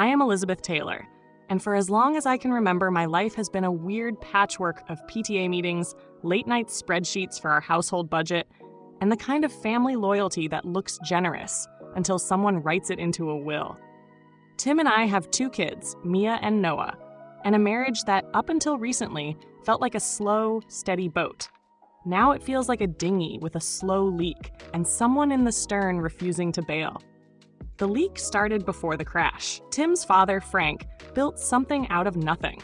I am Elizabeth Taylor, and for as long as I can remember, my life has been a weird patchwork of PTA meetings, late-night spreadsheets for our household budget, and the kind of family loyalty that looks generous until someone writes it into a will. Tim and I have 2 kids, Mia and Noah, and a marriage that, up until recently, felt like a slow, steady boat. Now it feels like a dinghy with a slow leak and someone in the stern refusing to bail. The leak started before the crash. Tim's father, Frank, built something out of nothing.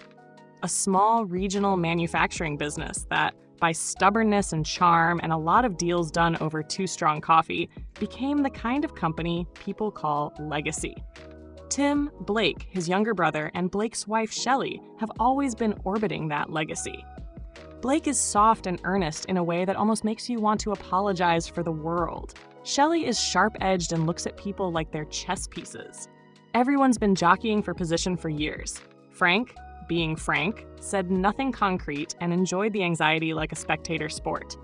A small regional manufacturing business that, by stubbornness and charm and a lot of deals done over 2 strong coffee, became the kind of company people call legacy. Tim, Blake, his younger brother, and Blake's wife, Shelley, have always been orbiting that legacy. Blake is soft and earnest in a way that almost makes you want to apologize for the world. Shelley is sharp-edged and looks at people like they're chess pieces. Everyone's been jockeying for position for years. Frank, being Frank, said nothing concrete and enjoyed the anxiety like a spectator sport.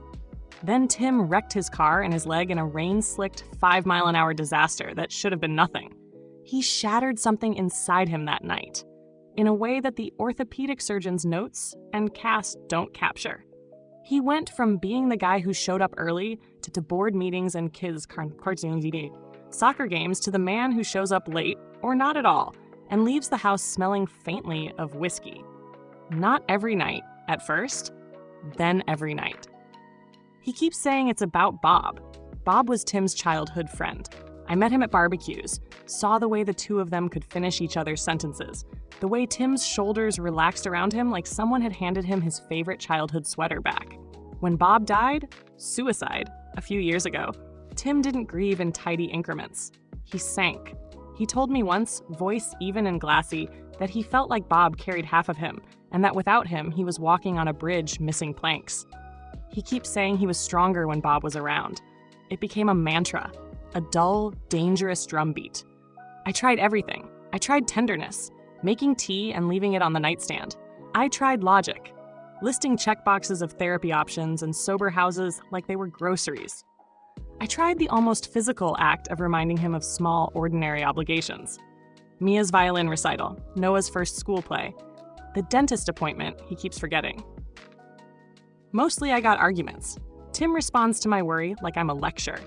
Then Tim wrecked his car and his leg in a rain-slicked 5-mile-an-hour disaster that should have been nothing. He shattered something inside him that night, in a way that the orthopedic surgeon's notes and cast don't capture. He went from being the guy who showed up early to board meetings and kids' soccer games to the man who shows up late, or not at all, and leaves the house smelling faintly of whiskey. Not every night, at first, then every night. He keeps saying it's about Bob. Bob was Tim's childhood friend. I met him at barbecues, saw the way the 2 of them could finish each other's sentences, the way Tim's shoulders relaxed around him like someone had handed him his favorite childhood sweater back. When Bob died, suicide, a few years ago, Tim didn't grieve in tidy increments. He sank. He told me once, voice even and glassy, that he felt like Bob carried half of him, and that without him, he was walking on a bridge missing planks. He keeps saying he was stronger when Bob was around. It became a mantra, a dull, dangerous drumbeat. I tried everything. I tried tenderness, making tea and leaving it on the nightstand. I tried logic, listing checkboxes of therapy options and sober houses like they were groceries. I tried the almost physical act of reminding him of small, ordinary obligations. Mia's violin recital, Noah's first school play, the dentist appointment he keeps forgetting. Mostly I got arguments. Tim responds to my worry like I'm a lecture,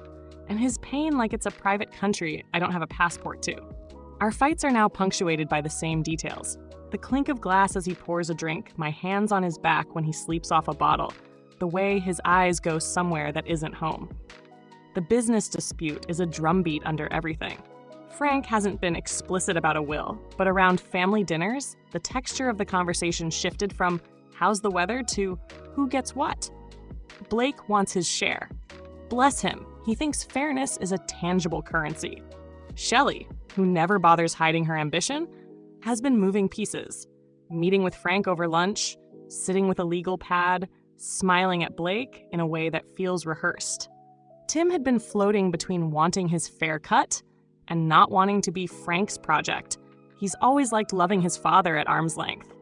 and his pain like it's a private country I don't have a passport to. Our fights are now punctuated by the same details. The clink of glass as he pours a drink, my hands on his back when he sleeps off a bottle, the way his eyes go somewhere that isn't home. The business dispute is a drumbeat under everything. Frank hasn't been explicit about a will, but around family dinners, the texture of the conversation shifted from how's the weather to who gets what. Blake wants his share. Bless him, he thinks fairness is a tangible currency. Shelley, who never bothers hiding her ambition, has been moving pieces, meeting with Frank over lunch, sitting with a legal pad, smiling at Blake in a way that feels rehearsed. Tim had been floating between wanting his fair cut and not wanting to be Frank's project. He's always liked loving his father at arm's length.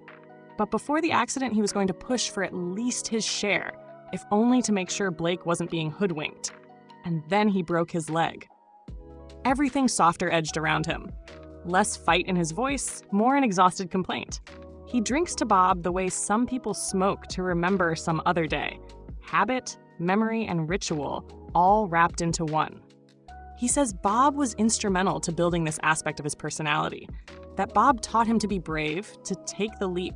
But before the accident, he was going to push for at least his share, if only to make sure Blake wasn't being hoodwinked. And then he broke his leg. Everything softer edged around him. Less fight in his voice, more an exhausted complaint. He drinks to Bob the way some people smoke to remember some other day. Habit, memory, and ritual, all wrapped into one. He says Bob was instrumental to building this aspect of his personality, that Bob taught him to be brave, to take the leap.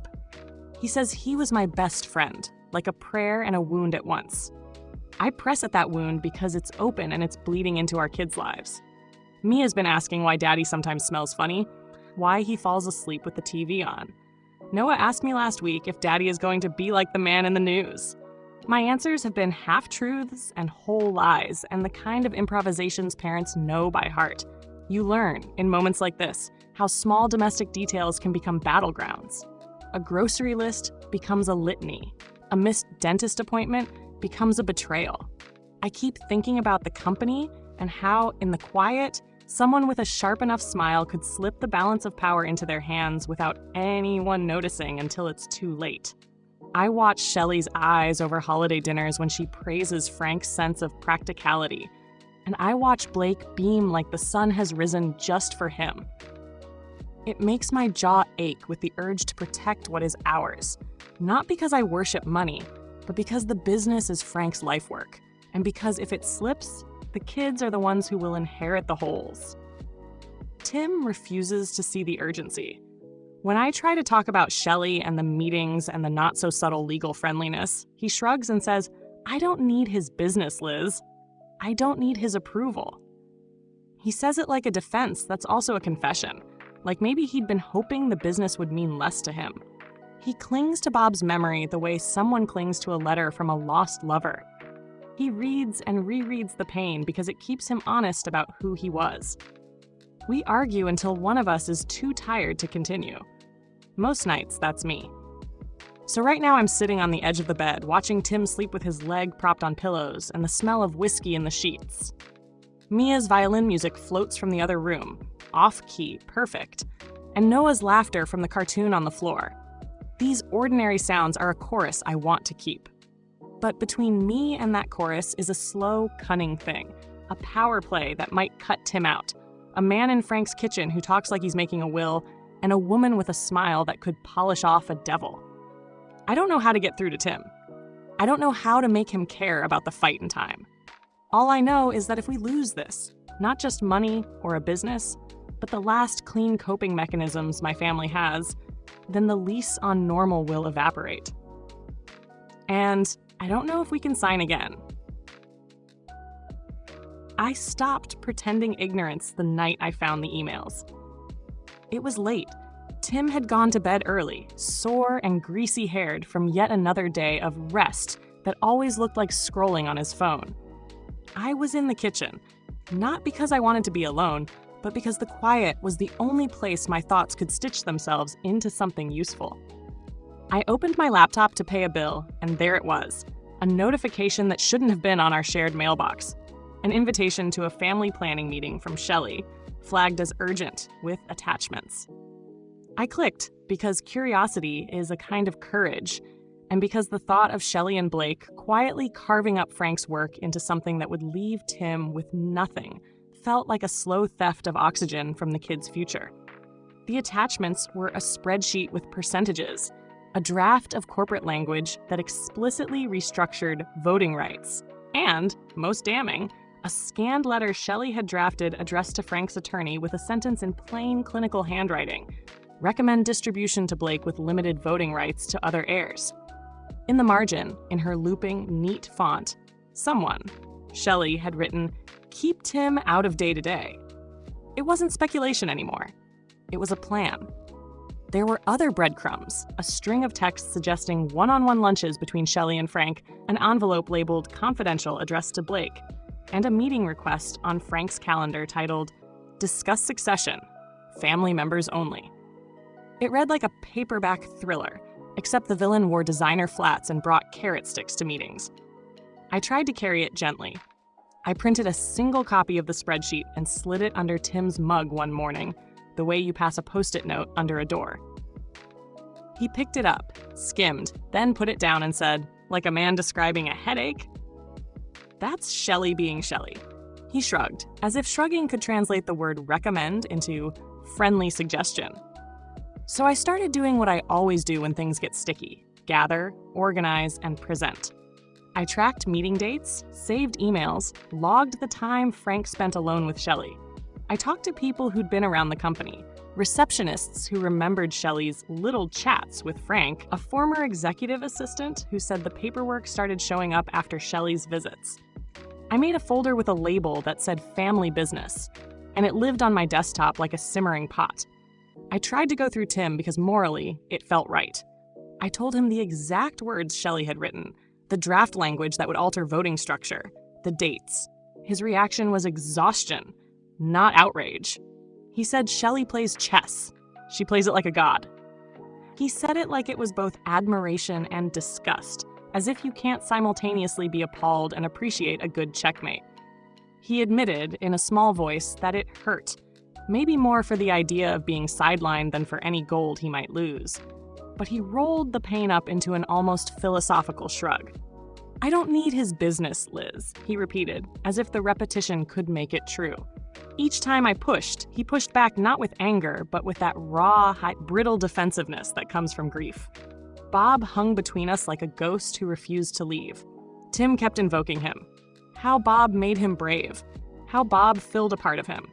He says he was my best friend, like a prayer and a wound at once. I press at that wound because it's open and it's bleeding into our kids' lives. Mia's been asking why Daddy sometimes smells funny, why he falls asleep with the TV on. Noah asked me last week if Daddy is going to be like the man in the news. My answers have been half-truths and whole lies, and the kind of improvisations parents know by heart. You learn, in moments like this, how small domestic details can become battlegrounds. A grocery list becomes a litany. A missed dentist appointment becomes a betrayal. I keep thinking about the company and how, in the quiet, someone with a sharp enough smile could slip the balance of power into their hands without anyone noticing until it's too late. I watch Shelley's eyes over holiday dinners when she praises Frank's sense of practicality, and I watch Blake beam like the sun has risen just for him. It makes my jaw ache with the urge to protect what is ours. Not because I worship money, but because the business is Frank's life work. And because if it slips, the kids are the ones who will inherit the holes. Tim refuses to see the urgency. When I try to talk about Shelley and the meetings and the not-so-subtle legal friendliness, he shrugs and says, "I don't need his business, Liz. I don't need his approval." He says it like a defense that's also a confession, like maybe he'd been hoping the business would mean less to him. He clings to Bob's memory the way someone clings to a letter from a lost lover. He reads and rereads the pain because it keeps him honest about who he was. We argue until one of us is too tired to continue. Most nights, that's me. So right now I'm sitting on the edge of the bed, watching Tim sleep with his leg propped on pillows and the smell of whiskey in the sheets. Mia's violin music floats from the other room, off-key, perfect, and Noah's laughter from the cartoon on the floor. These ordinary sounds are a chorus I want to keep. But between me and that chorus is a slow, cunning thing, a power play that might cut Tim out, a man in Frank's kitchen who talks like he's making a will, and a woman with a smile that could polish off a devil. I don't know how to get through to Tim. I don't know how to make him care about the fight in time. All I know is that if we lose this, not just money or a business, but the last clean coping mechanisms my family has, then the lease on normal will evaporate. And I don't know if we can sign again. I stopped pretending ignorance the night I found the emails. It was late. Tim had gone to bed early, sore and greasy-haired from yet another day of rest that always looked like scrolling on his phone. I was in the kitchen, not because I wanted to be alone, but because the quiet was the only place my thoughts could stitch themselves into something useful. I opened my laptop to pay a bill, and there it was, a notification that shouldn't have been on our shared mailbox. An invitation to a family planning meeting from Shelley, flagged as urgent with attachments. I clicked because curiosity is a kind of courage, and because the thought of Shelley and Blake quietly carving up Frank's work into something that would leave Tim with nothing felt like a slow theft of oxygen from the kids' future. The attachments were a spreadsheet with percentages, a draft of corporate language that explicitly restructured voting rights, and, most damning, a scanned letter Shelley had drafted addressed to Frank's attorney with a sentence in plain clinical handwriting. Recommend distribution to Blake with limited voting rights to other heirs. In the margin, in her looping, neat font, someone, Shelley, had written, "Keep Tim out of day-to-day." It wasn't speculation anymore. It was a plan. There were other breadcrumbs, a string of texts suggesting one-on-one lunches between Shelley and Frank, an envelope labeled confidential addressed to Blake, and a meeting request on Frank's calendar titled, "Discuss Succession, Family Members Only." It read like a paperback thriller, except the villain wore designer flats and brought carrot sticks to meetings. I tried to carry it gently. I printed a single copy of the spreadsheet and slid it under Tim's mug one morning, the way you pass a Post-it note under a door. He picked it up, skimmed, then put it down and said, like a man describing a headache, "That's Shelley being Shelley." He shrugged, as if shrugging could translate the word recommend into friendly suggestion. So I started doing what I always do when things get sticky: gather, organize, and present. I tracked meeting dates, saved emails, logged the time Frank spent alone with Shelley. I talked to people who'd been around the company, receptionists who remembered Shelley's little chats with Frank, a former executive assistant who said the paperwork started showing up after Shelley's visits. I made a folder with a label that said family business, and it lived on my desktop like a simmering pot. I tried to go through Tim because morally, it felt right. I told him the exact words Shelley had written, the draft language that would alter voting structure, the dates. His reaction was exhaustion, not outrage. He said Shelley plays chess. She plays it like a god. He said it like it was both admiration and disgust, as if you can't simultaneously be appalled and appreciate a good checkmate. He admitted, in a small voice, that it hurt, maybe more for the idea of being sidelined than for any gold he might lose. But he rolled the pain up into an almost philosophical shrug. "I don't need his business, Liz," he repeated, as if the repetition could make it true. Each time I pushed, he pushed back not with anger, but with that raw, brittle defensiveness that comes from grief. Bob hung between us like a ghost who refused to leave. Tim kept invoking him. How Bob made him brave. How Bob filled a part of him.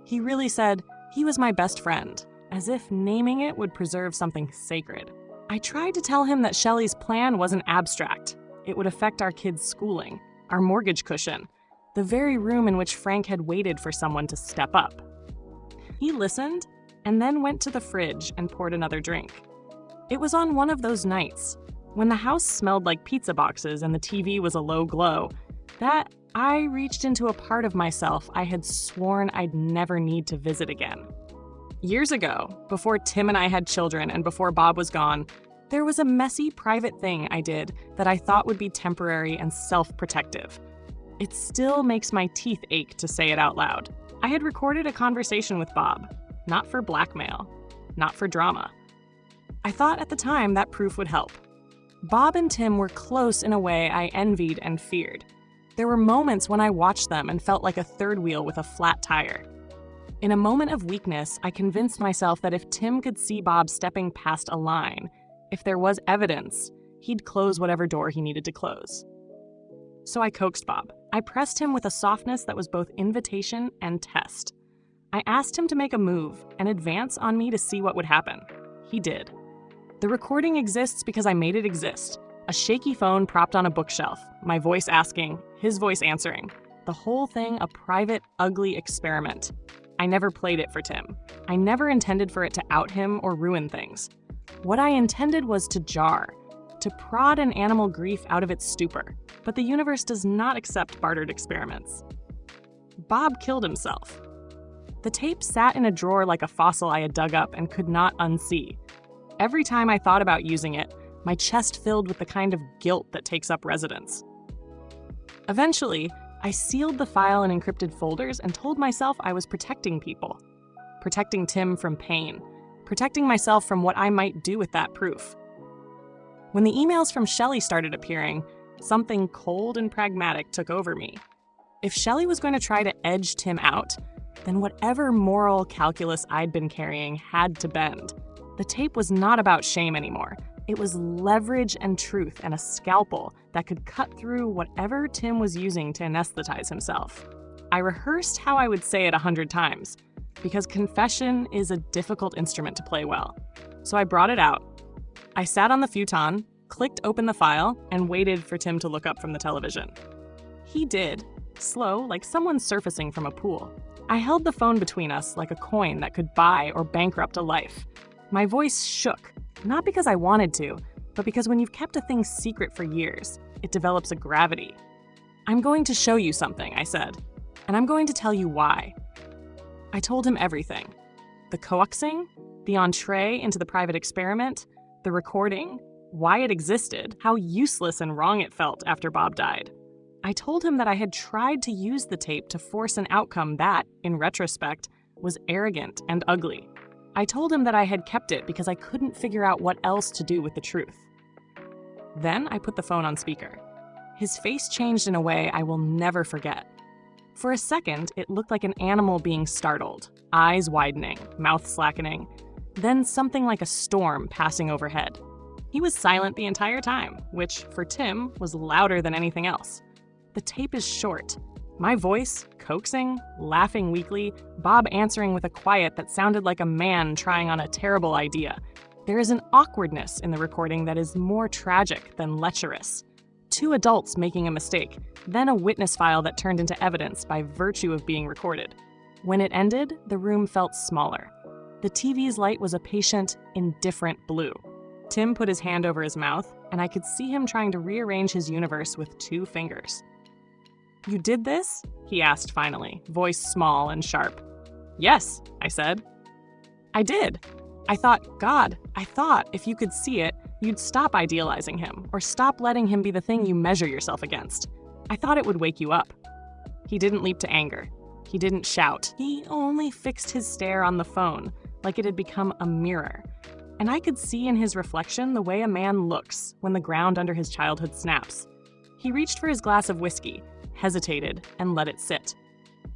He really said, he was my best friend, as if naming it would preserve something sacred. I tried to tell him that Shelley's plan wasn't abstract. It would affect our kids' schooling, our mortgage cushion, the very room in which Frank had waited for someone to step up. He listened and then went to the fridge and poured another drink. It was on one of those nights, when the house smelled like pizza boxes and the TV was a low glow, that I reached into a part of myself I had sworn I'd never need to visit again. Years ago, before Tim and I had children and before Bob was gone, there was a messy private thing I did that I thought would be temporary and self-protective. It still makes my teeth ache to say it out loud. I had recorded a conversation with Bob, not for blackmail, not for drama. I thought at the time that proof would help. Bob and Tim were close in a way I envied and feared. There were moments when I watched them and felt like a third wheel with a flat tire. In a moment of weakness, I convinced myself that if Tim could see Bob stepping past a line, if there was evidence, he'd close whatever door he needed to close. So I coaxed Bob. I pressed him with a softness that was both invitation and test. I asked him to make a move and advance on me to see what would happen. He did. The recording exists because I made it exist. A shaky phone propped on a bookshelf, my voice asking, his voice answering. The whole thing a private, ugly experiment. I never played it for Tim. I never intended for it to out him or ruin things. What I intended was to jar, to prod an animal grief out of its stupor. But the universe does not accept bartered experiments. Bob killed himself. The tape sat in a drawer like a fossil I had dug up and could not unsee. Every time I thought about using it, my chest filled with the kind of guilt that takes up residence. Eventually, I sealed the file in encrypted folders and told myself I was protecting people. Protecting Tim from pain. Protecting myself from what I might do with that proof. When the emails from Shelley started appearing, something cold and pragmatic took over me. If Shelley was going to try to edge Tim out, then whatever moral calculus I'd been carrying had to bend. The tape was not about shame anymore. It was leverage and truth and a scalpel that could cut through whatever Tim was using to anesthetize himself. I rehearsed how I would say it 100 times, because confession is a difficult instrument to play well. So I brought it out. I sat on the futon, clicked open the file, and waited for Tim to look up from the television. He did, slow, like someone surfacing from a pool. I held the phone between us like a coin that could buy or bankrupt a life. My voice shook, not because I wanted to, but because when you've kept a thing secret for years, it develops a gravity. I'm going to show you something, I said, and I'm going to tell you why. I told him everything. The coaxing, the entree into the private experiment, the recording, why it existed, how useless and wrong it felt after Bob died. I told him that I had tried to use the tape to force an outcome that, in retrospect, was arrogant and ugly. I told him that I had kept it because I couldn't figure out what else to do with the truth. Then I put the phone on speaker. His face changed in a way I will never forget. For a second, it looked like an animal being startled, eyes widening, mouth slackening, then something like a storm passing overhead. He was silent the entire time, which, for Tim, was louder than anything else. The tape is short. My voice, coaxing, laughing weakly, Bob answering with a quiet that sounded like a man trying on a terrible idea. There is an awkwardness in the recording that is more tragic than lecherous. Two adults making a mistake, then a witness file that turned into evidence by virtue of being recorded. When it ended, the room felt smaller. The TV's light was a patient, indifferent blue. Tim put his hand over his mouth, and I could see him trying to rearrange his universe with 2 fingers. "You did this?" he asked finally, voice small and sharp. "Yes," I said. "I did. I thought if you could see it, you'd stop idealizing him, or stop letting him be the thing you measure yourself against. I thought it would wake you up." He didn't leap to anger. He didn't shout. He only fixed his stare on the phone, like it had become a mirror. And I could see in his reflection the way a man looks when the ground under his childhood snaps. He reached for his glass of whiskey, hesitated, and let it sit.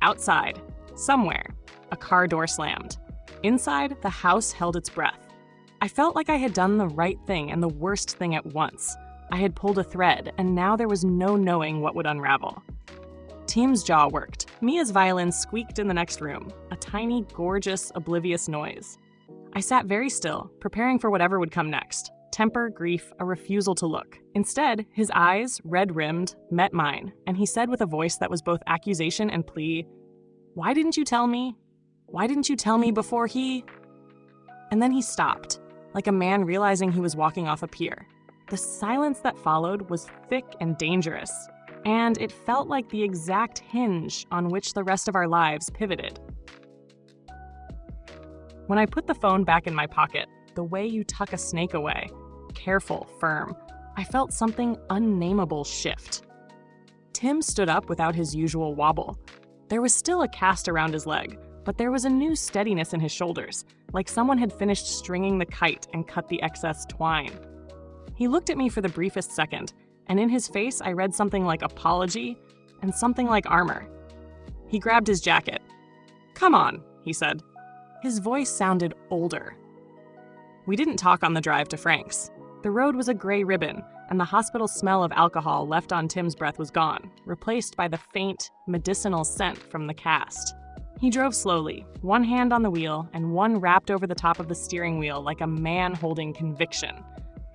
Outside, Somewhere, a car door slammed. Inside, the house held its breath. I felt like I had done the right thing and the worst thing at once. I had pulled a thread, and now there was no knowing what would unravel. Tim's jaw worked. Mia's violin squeaked in the next room, a tiny, gorgeous, oblivious noise. I sat very still, preparing for whatever would come next. Temper, grief, a refusal to look. Instead, his eyes, red-rimmed, met mine, and he said with a voice that was both accusation and plea, "Why didn't you tell me? Why didn't you tell me before he—" And then he stopped, like a man realizing he was walking off a pier. The silence that followed was thick and dangerous, and it felt like the exact hinge on which the rest of our lives pivoted. When I put the phone back in my pocket, the way you tuck a snake away, careful, firm, I felt something unnameable shift. Tim stood up without his usual wobble. There was still a cast around his leg, but there was a new steadiness in his shoulders, like someone had finished stringing the kite and cut the excess twine. He looked at me for the briefest second, and in his face I read something like apology and something like armor. He grabbed his jacket. "Come on," he said. His voice sounded older. We didn't talk on the drive to Frank's. The road was a gray ribbon, and the hospital smell of alcohol left on Tim's breath was gone, replaced by the faint, medicinal scent from the cast. He drove slowly, one hand on the wheel and one wrapped over the top of the steering wheel like a man holding conviction.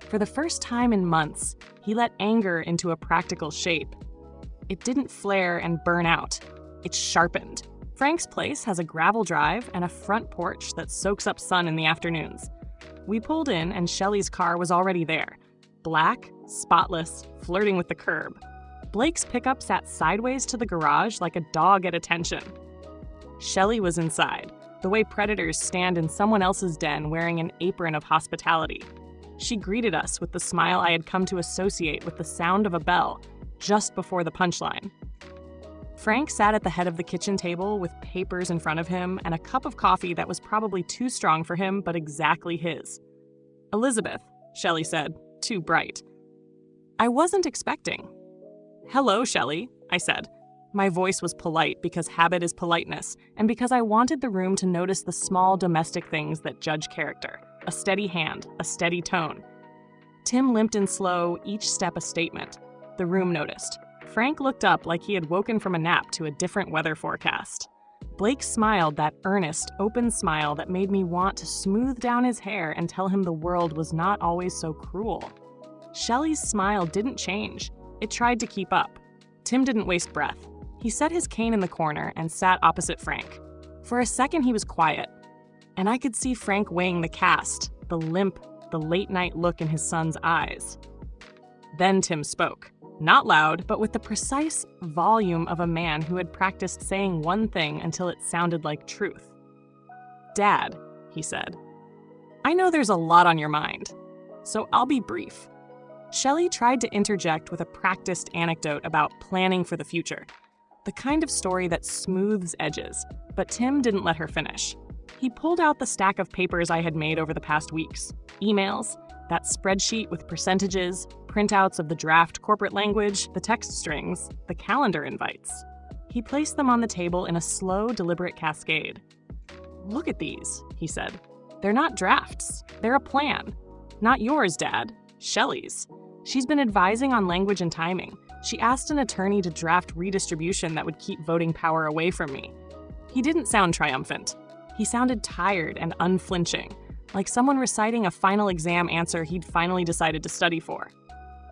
For the first time in months, he let anger into a practical shape. It didn't flare and burn out. It sharpened. Frank's place has a gravel drive and a front porch that soaks up sun in the afternoons. We pulled in and Shelley's car was already there. Black, spotless, flirting with the curb. Blake's pickup sat sideways to the garage like a dog at attention. Shelley was inside, the way predators stand in someone else's den wearing an apron of hospitality. She greeted us with the smile I had come to associate with the sound of a bell, just before the punchline. Frank sat at the head of the kitchen table with papers in front of him and a cup of coffee that was probably too strong for him, but exactly his. "Elizabeth," Shelley said, too bright. I wasn't expecting. "Hello, Shelley," I said. My voice was polite because habit is politeness, and because I wanted the room to notice the small domestic things that judge character. A steady hand, a steady tone. Tim limped in slow, each step a statement. The room noticed. Frank looked up like he had woken from a nap to a different weather forecast. Blake smiled that earnest, open smile that made me want to smooth down his hair and tell him the world was not always so cruel. Shelley's smile didn't change. It tried to keep up. Tim didn't waste breath. He set his cane in the corner and sat opposite Frank. For a second he was quiet, and I could see Frank weighing the cast, the limp, the late-night look in his son's eyes. Then Tim spoke. Not loud, but with the precise volume of a man who had practiced saying one thing until it sounded like truth. "Dad," he said, "I know there's a lot on your mind, so I'll be brief." Shelley tried to interject with a practiced anecdote about planning for the future, the kind of story that smooths edges, but Tim didn't let her finish. He pulled out the stack of papers I had made over the past weeks. Emails, that spreadsheet with percentages, printouts of the draft corporate language, the text strings, the calendar invites. He placed them on the table in a slow, deliberate cascade. "Look at these," he said. "They're not drafts. They're a plan. Not yours, Dad. Shelley's. She's been advising on language and timing. She asked an attorney to draft redistribution that would keep voting power away from me." He didn't sound triumphant. He sounded tired and unflinching, like someone reciting a final exam answer he'd finally decided to study for.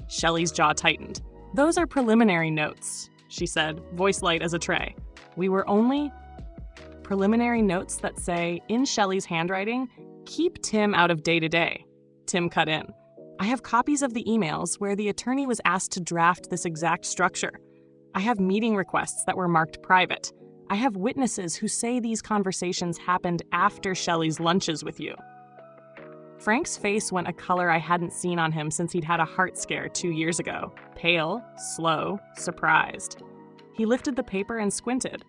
Shelley's jaw tightened. "Those are preliminary notes," she said, voice light as a tray. "We were only preliminary notes that say, in Shelley's handwriting, keep Tim out of day-to-day." Tim cut in. "I have copies of the emails where the attorney was asked to draft this exact structure. I have meeting requests that were marked private. I have witnesses who say these conversations happened after Shelley's lunches with you." Frank's face went a color I hadn't seen on him since he'd had a heart scare 2 years ago. Pale, slow, surprised. He lifted the paper and squinted.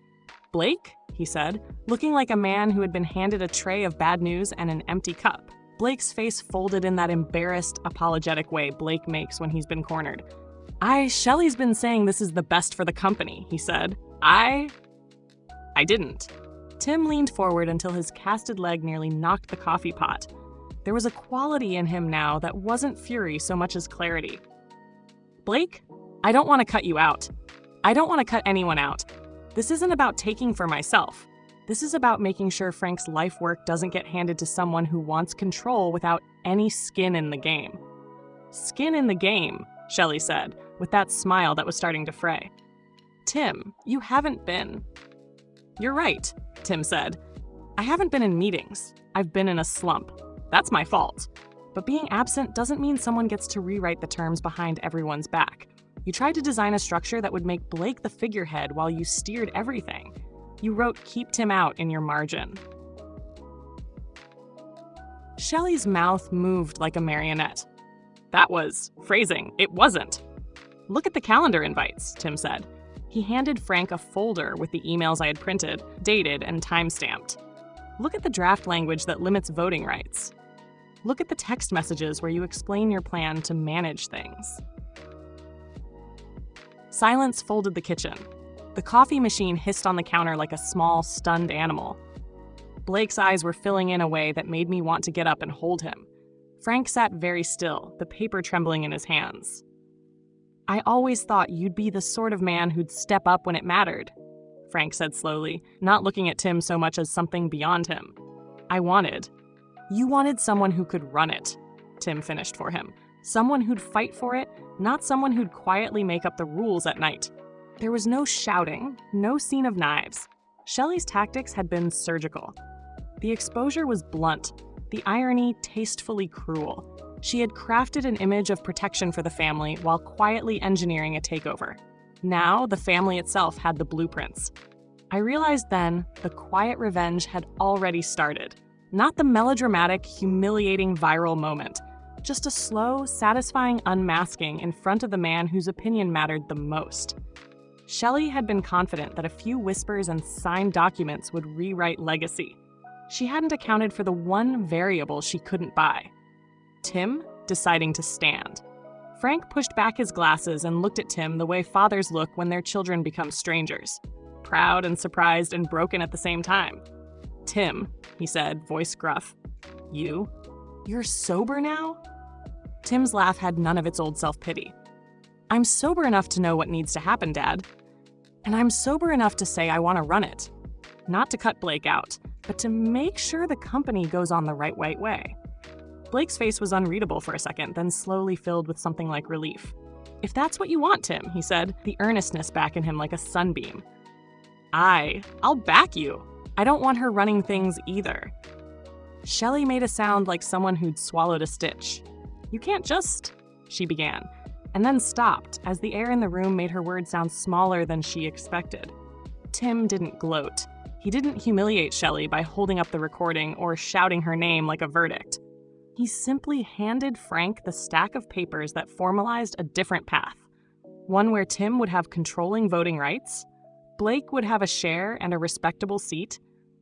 "Blake?" he said, looking like a man who had been handed a tray of bad news and an empty cup. Blake's face folded in that embarrassed, apologetic way Blake makes when he's been cornered. Shelley's been saying this is the best for the company," he said. I didn't. Tim leaned forward until his casted leg nearly knocked the coffee pot. There was a quality in him now that wasn't fury so much as clarity. Blake, I don't want to cut you out. I don't want to cut anyone out. This isn't about taking for myself. This is about making sure Frank's life work doesn't get handed to someone who wants control without any skin in the game. Skin in the game, Shelley said, with that smile that was starting to fray. Tim, you haven't been. You're right, Tim said. I haven't been in meetings. I've been in a slump. That's my fault. But being absent doesn't mean someone gets to rewrite the terms behind everyone's back. You tried to design a structure that would make Blake the figurehead while you steered everything. You wrote "keep Tim out" in your margin. Shelley's mouth moved like a marionette. That was phrasing. It wasn't. Look at the calendar invites, Tim said. He handed Frank a folder with the emails I had printed, dated, and time-stamped. Look at the draft language that limits voting rights. Look at the text messages where you explain your plan to manage things. Silence folded the kitchen. The coffee machine hissed on the counter like a small, stunned animal. Blake's eyes were filling in a way that made me want to get up and hold him. Frank sat very still, the paper trembling in his hands. I always thought you'd be the sort of man who'd step up when it mattered, Frank said slowly, not looking at Tim so much as something beyond him. You wanted someone who could run it, Tim finished for him. Someone who'd fight for it, not someone who'd quietly make up the rules at night. There was no shouting, no scene of knives. Shelley's tactics had been surgical. The exposure was blunt, the irony tastefully cruel. She had crafted an image of protection for the family while quietly engineering a takeover. Now, the family itself had the blueprints. I realized then the quiet revenge had already started. Not the melodramatic, humiliating viral moment. Just a slow, satisfying unmasking in front of the man whose opinion mattered the most. Shelley had been confident that a few whispers and signed documents would rewrite legacy. She hadn't accounted for the one variable she couldn't buy. Tim deciding to stand. Frank pushed back his glasses and looked at Tim the way fathers look when their children become strangers. Proud and surprised and broken at the same time. Tim, he said, voice gruff. You're sober now? Tim's laugh had none of its old self-pity. I'm sober enough to know what needs to happen, Dad. And I'm sober enough to say I want to run it. Not to cut Blake out, but to make sure the company goes on the right way. Blake's face was unreadable for a second, then slowly filled with something like relief. If that's what you want, Tim, he said, the earnestness back in him like a sunbeam. I'll back you. I don't want her running things either. Shelley made a sound like someone who'd swallowed a stitch. You can't just, she began, and then stopped as the air in the room made her words sound smaller than she expected. Tim didn't gloat. He didn't humiliate Shelley by holding up the recording or shouting her name like a verdict. He simply handed Frank the stack of papers that formalized a different path. One where Tim would have controlling voting rights, Blake would have a share and a respectable seat,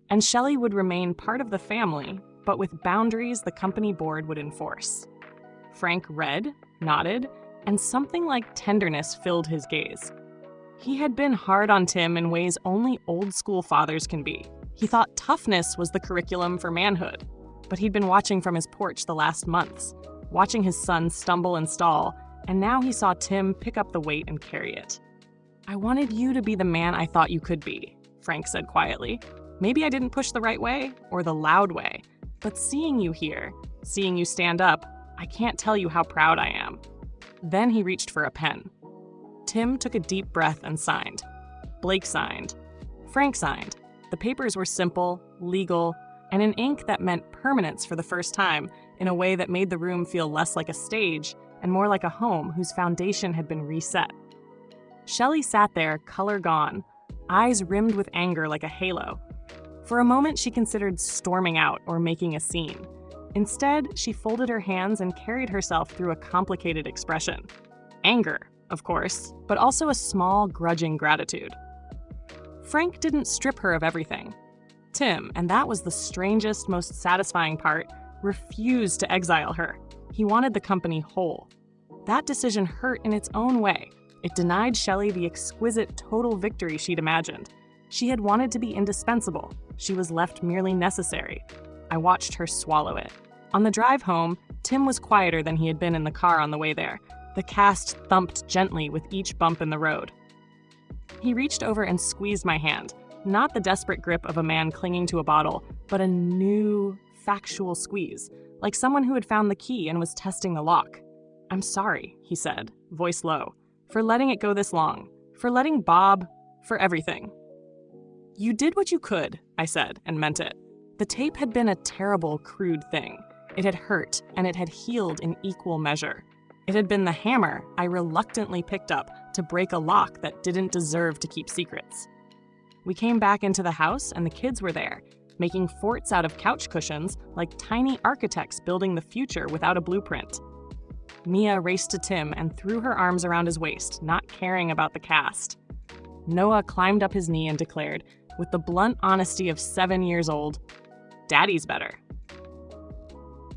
and Shelley would remain part of the family, but with boundaries the company board would enforce. Frank read, nodded, and something like tenderness filled his gaze. He had been hard on Tim in ways only old-school fathers can be. He thought toughness was the curriculum for manhood, but he'd been watching from his porch the last months, watching his son stumble and stall, and now he saw Tim pick up the weight and carry it. I wanted you to be the man I thought you could be, Frank said quietly. Maybe I didn't push the right way or the loud way, but seeing you here, seeing you stand up, I can't tell you how proud I am. Then he reached for a pen. Tim took a deep breath and signed. Blake signed. Frank signed. The papers were simple, legal, and in ink that meant permanence for the first time in a way that made the room feel less like a stage and more like a home whose foundation had been reset. Shelley sat there, color gone, eyes rimmed with anger like a halo. For a moment, she considered storming out or making a scene. Instead, she folded her hands and carried herself through a complicated expression. Anger, of course, but also a small, grudging gratitude. Frank didn't strip her of everything. Tim, and that was the strangest, most satisfying part, refused to exile her. He wanted the company whole. That decision hurt in its own way. It denied Shelley the exquisite total victory she'd imagined. She had wanted to be indispensable, She was left merely necessary. I watched her swallow it. On the drive home, Tim was quieter than he had been in the car on the way there. The cast thumped gently with each bump in the road. He reached over and squeezed my hand, not the desperate grip of a man clinging to a bottle, but a new, factual squeeze, like someone who had found the key and was testing the lock. "I'm sorry," he said, voice low, "for letting it go this long, for letting Bob, for everything." "You did what you could," I said, and meant it. The tape had been a terrible, crude thing. It had hurt, and it had healed in equal measure. It had been the hammer I reluctantly picked up to break a lock that didn't deserve to keep secrets. We came back into the house, and the kids were there, making forts out of couch cushions like tiny architects building the future without a blueprint. Mia raced to Tim and threw her arms around his waist, not caring about the cast. Noah climbed up his knee and declared, with the blunt honesty of 7 years old, "Daddy's better."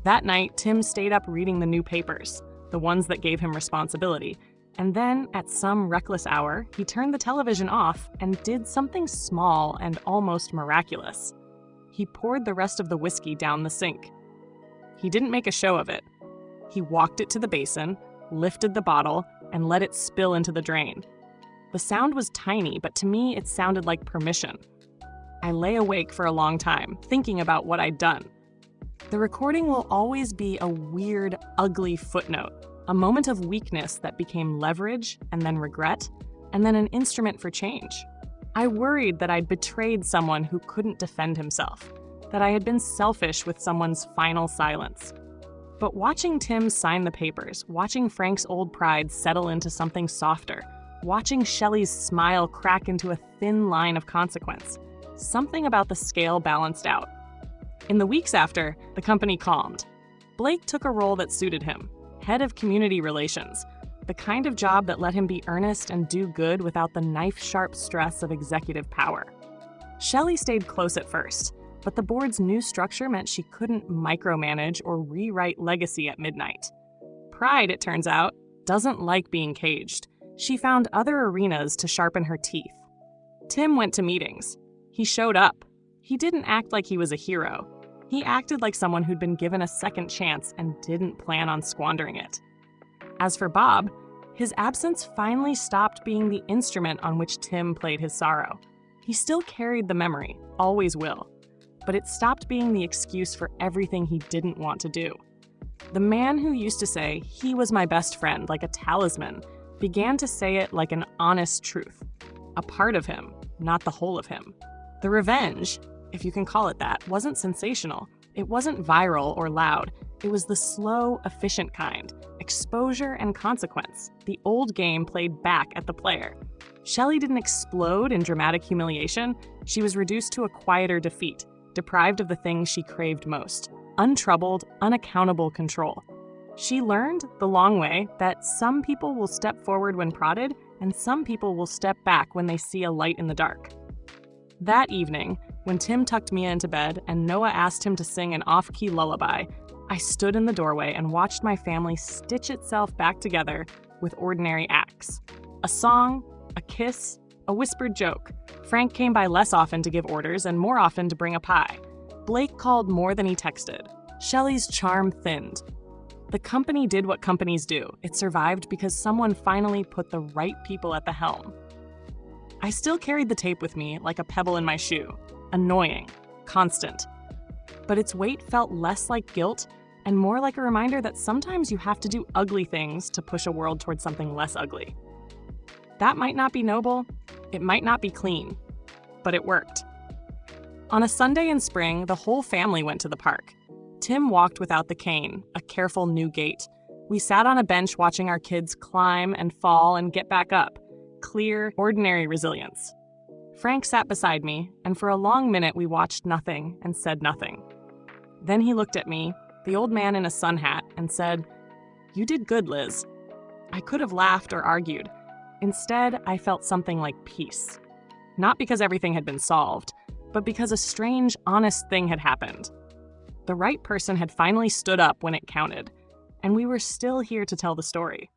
That night, Tim stayed up reading the new papers, the ones that gave him responsibility, and then, at some reckless hour, he turned the television off and did something small and almost miraculous. He poured the rest of the whiskey down the sink. He didn't make a show of it. He walked it to the basin, lifted the bottle, and let it spill into the drain. The sound was tiny, but to me it sounded like permission. I lay awake for a long time, thinking about what I'd done. The recording will always be a weird, ugly footnote, a moment of weakness that became leverage, and then regret, and then an instrument for change. I worried that I'd betrayed someone who couldn't defend himself, that I had been selfish with someone's final silence. But watching Tim sign the papers, watching Frank's old pride settle into something softer, watching Shelley's smile crack into a thin line of consequence, something about the scale balanced out. In the weeks after, the company calmed. Blake took a role that suited him, head of community relations, the kind of job that let him be earnest and do good without the knife-sharp stress of executive power. Shelley stayed close at first, but the board's new structure meant she couldn't micromanage or rewrite Legacy at midnight. Pride, it turns out, doesn't like being caged. She found other arenas to sharpen her teeth. Tim went to meetings. He showed up. He didn't act like he was a hero. He acted like someone who'd been given a second chance and didn't plan on squandering it. As for Bob, his absence finally stopped being the instrument on which Tim played his sorrow. He still carried the memory, always will, but it stopped being the excuse for everything he didn't want to do. The man who used to say he was my best friend like a talisman began to say it like an honest truth, a part of him, not the whole of him. The revenge, if you can call it that, wasn't sensational. It wasn't viral or loud. It was the slow, efficient kind. Exposure and consequence. The old game played back at the player. Shelley didn't explode in dramatic humiliation. She was reduced to a quieter defeat, deprived of the things she craved most. Untroubled, unaccountable control. She learned, the long way, that some people will step forward when prodded, and some people will step back when they see a light in the dark. That evening, when Tim tucked Mia into bed and Noah asked him to sing an off-key lullaby, I stood in the doorway and watched my family stitch itself back together with ordinary acts. A song, a kiss, a whispered joke. Frank came by less often to give orders and more often to bring a pie. Blake called more than he texted. Shelley's charm thinned. The company did what companies do. It survived because someone finally put the right people at the helm. I still carried the tape with me like a pebble in my shoe. Annoying. Constant. But its weight felt less like guilt and more like a reminder that sometimes you have to do ugly things to push a world towards something less ugly. That might not be noble, it might not be clean, but it worked. On a Sunday in spring, the whole family went to the park. Tim walked without the cane, a careful new gait. We sat on a bench watching our kids climb and fall and get back up. Clear, ordinary resilience. Frank sat beside me, and for a long minute we watched nothing and said nothing. Then he looked at me, the old man in a sun hat, and said, "You did good, Liz." I could have laughed or argued. Instead, I felt something like peace. Not because everything had been solved, but because a strange, honest thing had happened. The right person had finally stood up when it counted, and we were still here to tell the story.